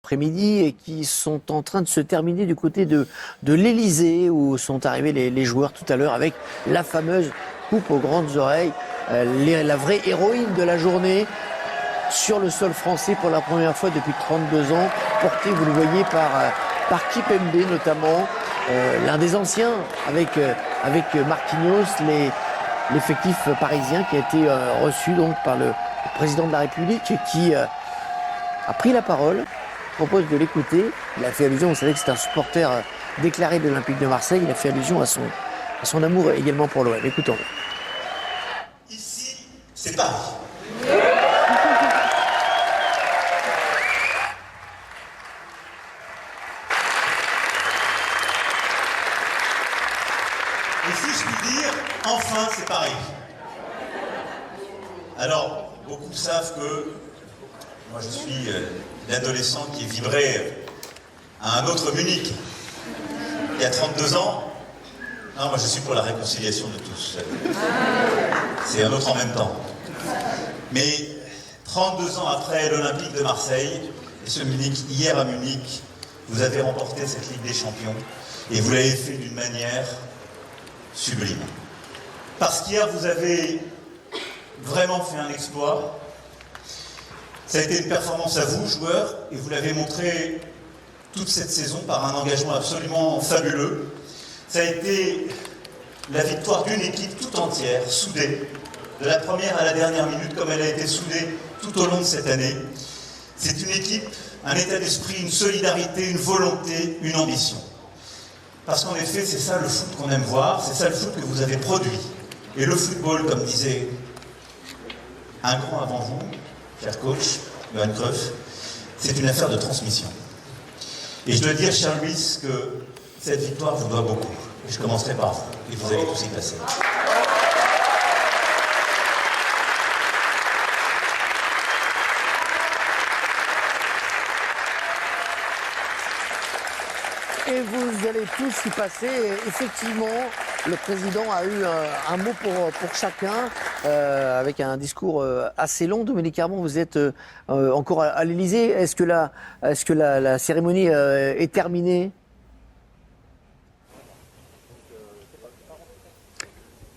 après-midi et qui sont en train de se terminer du côté de l'Élysée où sont arrivés les joueurs tout à l'heure avec la fameuse coupe aux grandes oreilles, la vraie héroïne de la journée sur le sol français pour la première fois depuis 32 ans, portée, vous le voyez, par Kimpembe notamment, l'un des anciens avec Marquinhos, l'effectif parisien qui a été reçu donc par le président de la République qui a pris la parole. Je propose de l'écouter. Il a fait allusion, vous savez que c'est un supporter déclaré de l'Olympique de Marseille, il a fait allusion à son amour également pour l'OM. Écoutons-le. Ici, c'est Paris. Et si je puis dire, enfin c'est Paris. Alors, beaucoup savent que moi je suis l'adolescent qui vibrait à un autre Munich. Il y a 32 ans, non, moi je suis pour la réconciliation de tous. C'est un autre en même temps. Mais 32 ans après l'Olympique de Marseille, et ce Munich, hier à Munich, vous avez remporté cette Ligue des Champions, et vous l'avez fait d'une manière sublime. Parce qu'hier, vous avez vraiment fait un exploit. Ça a été une performance à vous, joueurs, et vous l'avez montré toute cette saison par un engagement absolument fabuleux. Ça a été la victoire d'une équipe tout entière, soudée, de la première à la dernière minute, comme elle a été soudée tout au long de cette année. C'est une équipe, un état d'esprit, une solidarité, une volonté, une ambition. Parce qu'en effet, c'est ça le foot qu'on aime voir, c'est ça le foot que vous avez produit. Et le football, comme disait un grand avant vous, cher coach, Johan Cruyff, c'est une affaire de transmission. Et je dois dire, cher Luis, que cette victoire vous doit beaucoup. Et je commencerai par vous, et vous allez tous y passer. Et vous allez tous y passer. Et effectivement, le président a eu un mot pour chacun, avec un discours assez long. Dominique Armand, vous êtes encore à l'Élysée. Est-ce que la cérémonie est terminée ?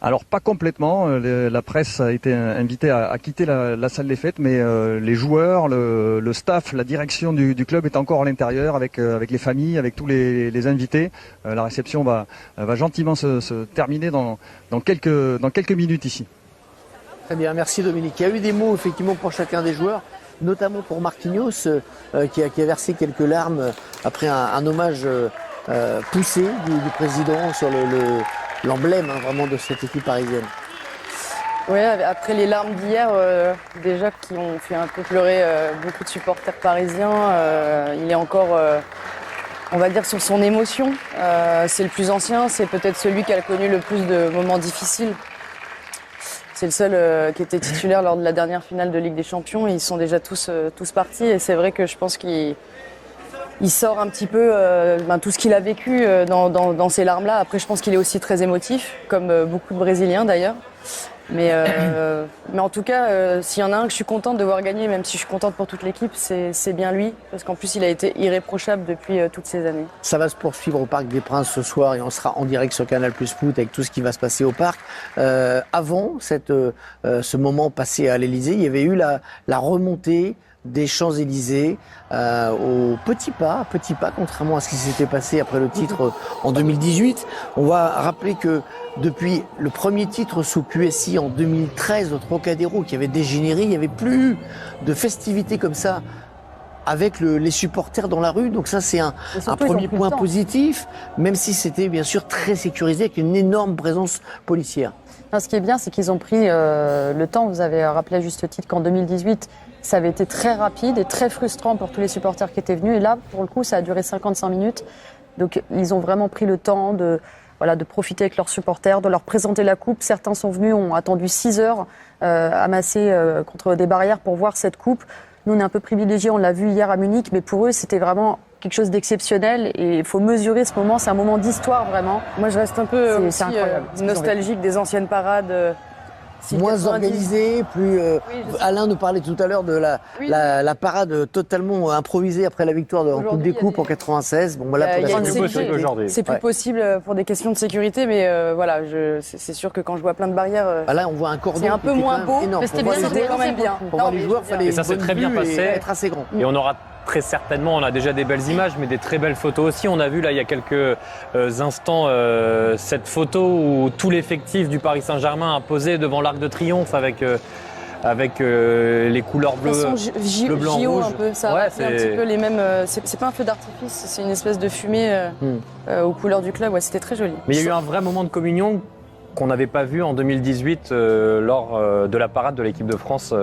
Alors pas complètement, la presse a été invitée à quitter la salle des fêtes, mais les joueurs, le staff, la direction du club est encore à l'intérieur avec les familles, avec tous les invités. La réception va gentiment se terminer dans quelques minutes ici. Très bien, merci Dominique. Il y a eu des mots effectivement pour chacun des joueurs, notamment pour Marquinhos qui a versé quelques larmes après un hommage poussé du président sur l'emblème vraiment de cette équipe parisienne. Oui, après les larmes d'hier, déjà qui ont fait un peu pleurer beaucoup de supporters parisiens, il est encore, on va dire, sur son émotion. C'est le plus ancien, c'est peut-être celui qui a connu le plus de moments difficiles. C'est le seul qui était titulaire lors de la dernière finale de Ligue des Champions. Ils sont déjà tous partis et c'est vrai que je pense qu'il sort un petit peu tout ce qu'il a vécu dans ces larmes-là. Après, je pense qu'il est aussi très émotif, comme beaucoup de Brésiliens d'ailleurs. Mais en tout cas, s'il y en a un que je suis contente de voir gagner, même si je suis contente pour toute l'équipe, c'est bien lui. Parce qu'en plus, il a été irréprochable depuis toutes ces années. Ça va se poursuivre au Parc des Princes ce soir et on sera en direct sur Canal+ Foot avec tout ce qui va se passer au parc. Avant ce moment passé à l'Élysée, il y avait eu la remontée des Champs-Élysées au petit pas, contrairement à ce qui s'était passé après le titre en 2018. On va rappeler que depuis le premier titre sous QSI en 2013 au Trocadéro qui avait dégénéré, il n'y avait plus de festivités comme ça avec les supporters dans la rue. Donc ça, c'est un premier point positif, même si c'était bien sûr très sécurisé avec une énorme présence policière. Ce qui est bien, c'est qu'ils ont pris le temps. Vous avez rappelé à juste titre qu'en 2018, ça avait été très rapide et très frustrant pour tous les supporters qui étaient venus. Et là, pour le coup, ça a duré 55 minutes. Donc, ils ont vraiment pris le temps de profiter avec leurs supporters, de leur présenter la coupe. Certains sont venus, ont attendu 6 heures, amassés contre des barrières pour voir cette coupe. Nous, on est un peu privilégiés, on l'a vu hier à Munich, mais pour eux, c'était vraiment quelque chose d'exceptionnel et il faut mesurer ce moment. C'est un moment d'histoire, vraiment. Moi, je reste un peu aussi nostalgique des anciennes parades moins 90. organisé, plus. Oui, je sais. Alain nous parlait tout à l'heure de Oui. la parade totalement improvisée après la victoire en Coupe Aujourd'hui, des il y a Coupes des- en 96. Bon, voilà, Il y a une plus sécurité. possible aujourd'hui. C'est plus Ouais. possible pour des questions de sécurité, mais voilà, c'est sûr que quand je vois plein de barrières, Là, on voit un cordon. c'est un qui peu était moins quand beau, même énorme. mais Pour voir les c'était joueurs, quand même bien. Pour voir les joueurs, il fallait Et ça une s'est bonne très bien vue passé. et être assez grand. Et on aura très certainement, on a déjà des belles images, mais des très belles photos aussi. On a vu là il y a quelques instants cette photo où tout l'effectif du Paris Saint-Germain a posé devant l'Arc de Triomphe avec les couleurs De bleues. toute façon, bleu, blanc, JO rouge. un peu, ça Ouais, rappelait un c'est- petit peu les mêmes. C'est pas un feu d'artifice, c'est une espèce de fumée aux couleurs du club. Ouais, c'était très joli. Mais il y a eu un vrai moment de communion qu'on n'avait pas vu en 2018 lors de la parade de l'équipe de France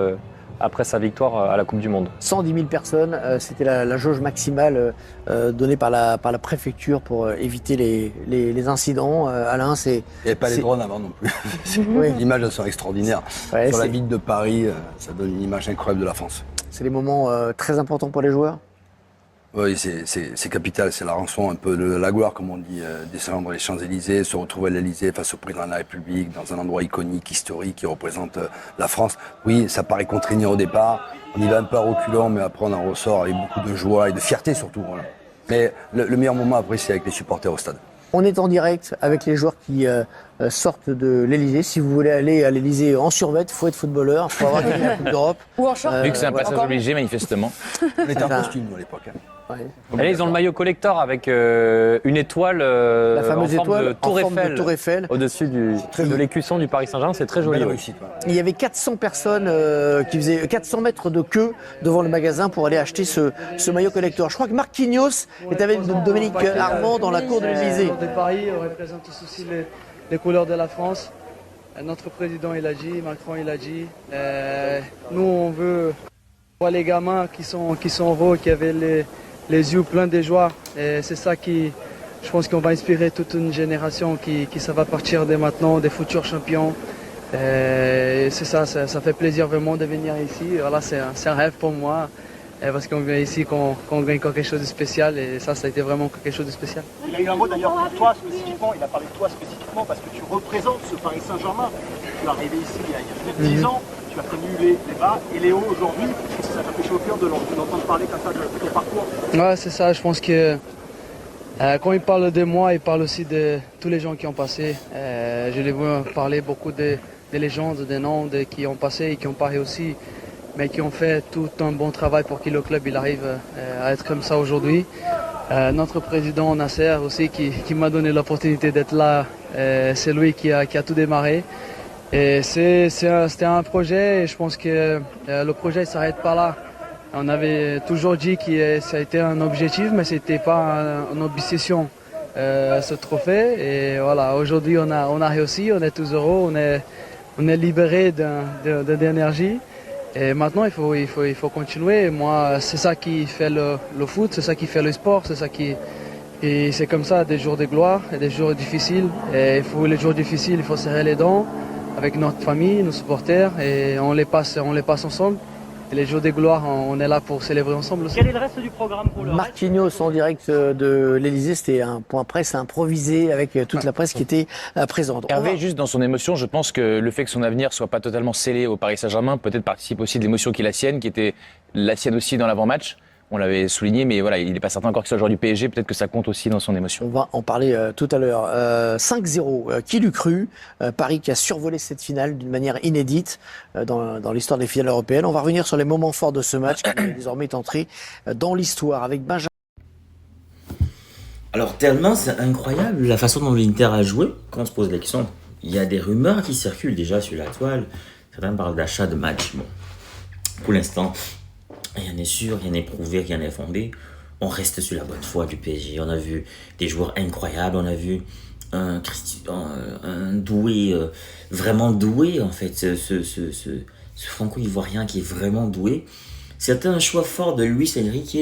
après sa victoire à la Coupe du Monde. 110 000 personnes, c'était la jauge maximale donnée par la préfecture pour éviter les incidents. Alain, c'est. Il n'y avait pas les c'est- drones avant non plus. Oui. Les images elles sont extraordinaires. Ouais, Sur la c'est- ville de Paris, ça donne une image incroyable de la France. C'est des moments très importants pour les joueurs. Oui, c'est capital, c'est la rançon un peu de la gloire, comme on dit, descendre les Champs-Élysées, se retrouver à l'Élysée face au président de la République, dans un endroit iconique, historique, qui représente la France. Oui, ça paraît contraignant au départ, on y va un peu à reculons, mais après on en ressort avec beaucoup de joie et de fierté surtout. Voilà. Mais le meilleur moment après, c'est avec les supporters au stade. On est en direct avec les joueurs qui sortent de l'Elysée. Si vous voulez aller à l'Elysée en survêt, il faut être footballeur, il faut avoir gagné la Coupe d'Europe. Ou en short. Vu que c'est un passage encore obligé, manifestement. On était en Ça- costume nous, à l'époque. Hein. Ouais. Et là, ils ont le maillot collector avec une étoile La fameuse en forme étoile de Tour en forme de Eiffel Tour Eiffel. au-dessus de l'écusson du Paris Saint-Germain. C'est très joli. Belle oui. réussite. Voilà. Il y avait 400 personnes qui faisaient 400 mètres de queue devant le magasin pour aller acheter ce maillot collector. Je crois que Marquinhos est avec Dominique Armand dans la cour de l'Elysée. de Paris représente aussi les couleurs de la France. Notre président il a dit, Macron il a dit. Nous on veut voir les gamins qui sont heureux, qui avaient les yeux pleins de joie. Et c'est ça qui, je pense qu'on va inspirer toute une génération qui ça va partir dès maintenant, des futurs champions. Et c'est ça fait plaisir vraiment de venir ici. Voilà, c'est un rêve pour moi. Parce qu'on vient ici, qu'on gagne quelque chose de spécial et ça a été vraiment quelque chose de spécial. Il a eu un mot d'ailleurs pour toi spécifiquement, il a parlé de toi spécifiquement parce que tu représentes ce Paris Saint-Germain. Tu es arrivé ici il y a plus de 10 ans, tu as connu les bas et les hauts aujourd'hui. Ça t'a fait chaud au cœur de l'entendre parler comme ça de ton parcours. Ouais, c'est ça, je pense que quand il parle de moi, il parle aussi de tous les gens qui ont passé. Je l'ai vu parler beaucoup des légendes, des noms qui ont passé et qui ont parlé aussi, mais qui ont fait tout un bon travail pour que le club il arrive à être comme ça aujourd'hui. Notre président Nasser aussi qui m'a donné l'opportunité d'être là, c'est lui qui a tout démarré. Et c'était un projet et je pense que le projet ne s'arrête pas là. On avait toujours dit que ça a été un objectif, mais ce n'était pas une obsession, ce trophée. Et voilà, aujourd'hui on a réussi, on est tous heureux, on est libéré d'énergie. Et maintenant, il faut continuer. Moi, c'est ça qui fait le foot, c'est ça qui fait le sport, et c'est comme ça, des jours de gloire et des jours difficiles. Et les jours difficiles, il faut serrer les dents avec notre famille, nos supporters, et on les passe ensemble. Et les jours de gloire, on est là pour célébrer ensemble aussi. Quel est le reste du programme pour le reste? Marquinhos en direct de l'Elysée, c'était un point presse improvisé avec toute la presse qui était présente. Hervé, juste dans son émotion, je pense que le fait que son avenir soit pas totalement scellé au Paris Saint-Germain peut-être participe aussi de l'émotion qui est la sienne, qui était la sienne aussi dans l'avant-match. On l'avait souligné, mais voilà, il n'est pas certain encore qu'il soit joueur du PSG. Peut-être que ça compte aussi dans son émotion. On va en parler tout à l'heure. 5-0, qui l'eût cru? Paris qui a survolé cette finale d'une manière inédite dans l'histoire des finales européennes. On va revenir sur les moments forts de ce match qui désormais est entré dans l'histoire avec Benjamin. Alors tellement c'est incroyable la façon dont l'Inter a joué quand on se pose la question. Il y a des rumeurs qui circulent déjà sur la toile. Certains parlent d'achat de match. Bon, pour l'instant, rien n'est sûr, rien n'est prouvé, rien n'est fondé. On reste sur la bonne foi du PSG. On a vu des joueurs incroyables. On a vu un doué, vraiment doué en fait. Ce franco-ivoirien qui est vraiment doué. C'était un choix fort de Luis Enrique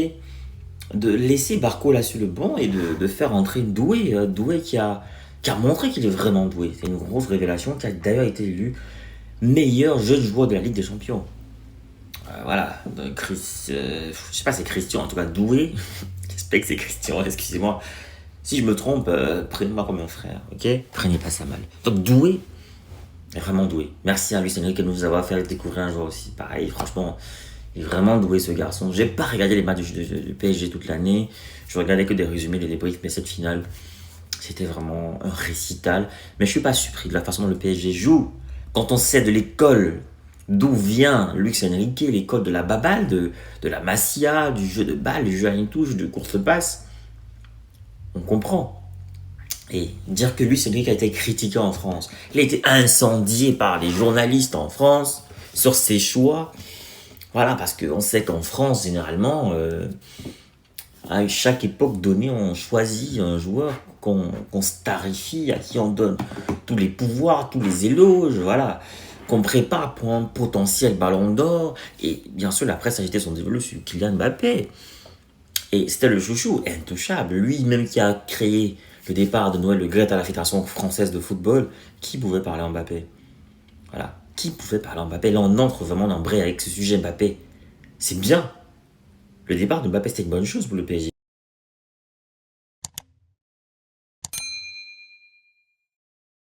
de laisser Barcola sur le banc et de faire entrer Doué. Doué qui a montré qu'il est vraiment doué. C'est une grosse révélation, qui a d'ailleurs été élu meilleur jeune joueur de la Ligue des Champions. Voilà, je sais pas, c'est Christian, en tout cas Doué. J'espère que c'est Christian, excusez-moi. Si je me trompe, prenez-moi comme un frère, ok? Prenez pas ça mal. Donc Doué, Vraiment doué. Merci à Luis Enrique de nous avoir fait découvrir un joueur aussi pareil. Franchement, il est vraiment doué ce garçon. J'ai pas regardé les matchs du PSG toute l'année. Je regardais que des résumés, des débriefs, mais cette finale, c'était vraiment un récital. Mais je suis pas surpris de la façon dont le PSG joue. Quand on sait de l'école d'où vient Luis Enrique, l'école de la baballe, de la Masia, du jeu de balle, du jeu à une touche, de courte passe, on comprend. Et dire que Luis Enrique a été critiqué en France, il a été incendié par les journalistes en France sur ses choix. Voilà, parce qu'on sait qu'en France, généralement, à chaque époque donnée, on choisit un joueur qu'on starifie, à qui on donne tous les pouvoirs, tous les éloges, voilà, qu'on prépare pour un potentiel ballon d'or. Et bien sûr, la presse a jeté son dévolu sur Kylian Mbappé. Et c'était le chouchou, intouchable. Lui-même qui a créé le départ de Noël Le Graët à la Fédération française de football, qui pouvait parler à Mbappé? Voilà, qui pouvait parler à Mbappé? Là, on entre vraiment en embrayé avec ce sujet Mbappé. C'est bien. Le départ de Mbappé, c'était une bonne chose pour le PSG.